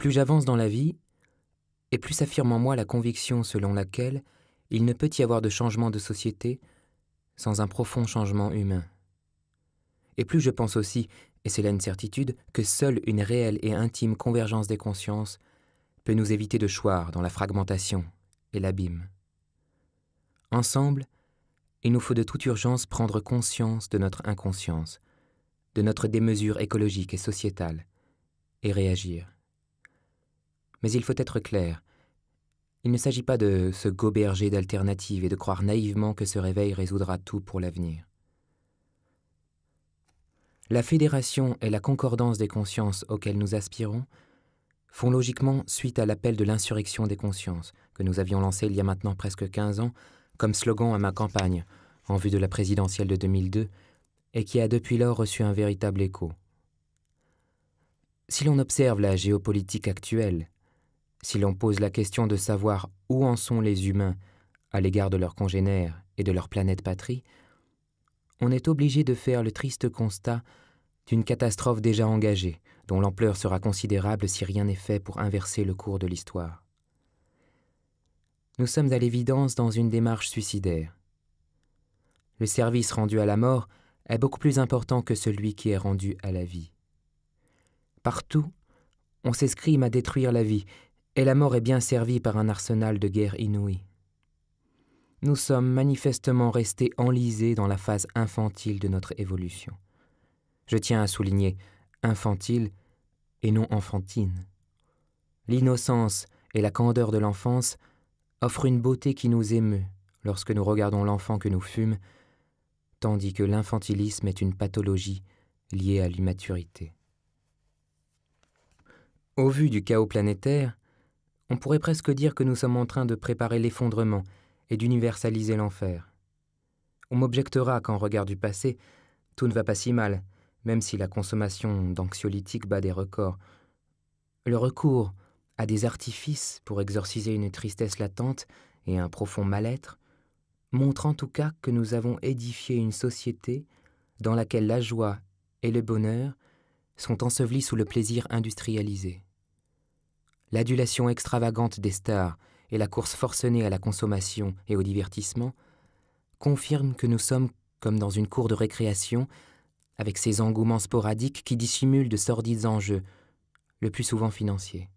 Plus j'avance dans la vie, et plus s'affirme en moi la conviction selon laquelle il ne peut y avoir de changement de société sans un profond changement humain. Et plus je pense aussi, et c'est là une certitude, que seule une réelle et intime convergence des consciences peut nous éviter de choir dans la fragmentation et l'abîme. Ensemble, il nous faut de toute urgence prendre conscience de notre inconscience, de notre démesure écologique et sociétale, et réagir. Mais il faut être clair, il ne s'agit pas de se goberger d'alternatives et de croire naïvement que ce réveil résoudra tout pour l'avenir. La fédération et la concordance des consciences auxquelles nous aspirons font logiquement suite à l'appel de l'insurrection des consciences que nous avions lancé il y a maintenant presque 15 ans comme slogan à ma campagne en vue de la présidentielle de 2002 et qui a depuis lors reçu un véritable écho. Si l'on observe la géopolitique actuelle, si l'on pose la question de savoir où en sont les humains à l'égard de leurs congénères et de leur planète patrie, on est obligé de faire le triste constat d'une catastrophe déjà engagée, dont l'ampleur sera considérable si rien n'est fait pour inverser le cours de l'histoire. Nous sommes à l'évidence dans une démarche suicidaire. Le service rendu à la mort est beaucoup plus important que celui qui est rendu à la vie. Partout, on s'escrime à détruire la vie, et la mort est bien servie par un arsenal de guerre inouï. Nous sommes manifestement restés enlisés dans la phase infantile de notre évolution. Je tiens à souligner infantile et non enfantine. L'innocence et la candeur de l'enfance offrent une beauté qui nous émeut lorsque nous regardons l'enfant que nous fûmes, tandis que l'infantilisme est une pathologie liée à l'immaturité. Au vu du chaos planétaire, on pourrait presque dire que nous sommes en train de préparer l'effondrement et d'universaliser l'enfer. On m'objectera qu'en regard du passé, tout ne va pas si mal, même si la consommation d'anxiolytiques bat des records. Le recours à des artifices pour exorciser une tristesse latente et un profond mal-être montre en tout cas que nous avons édifié une société dans laquelle la joie et le bonheur sont ensevelis sous le plaisir industrialisé. L'adulation extravagante des stars et la course forcenée à la consommation et au divertissement confirment que nous sommes comme dans une cour de récréation avec ses engouements sporadiques qui dissimulent de sordides enjeux, le plus souvent financiers.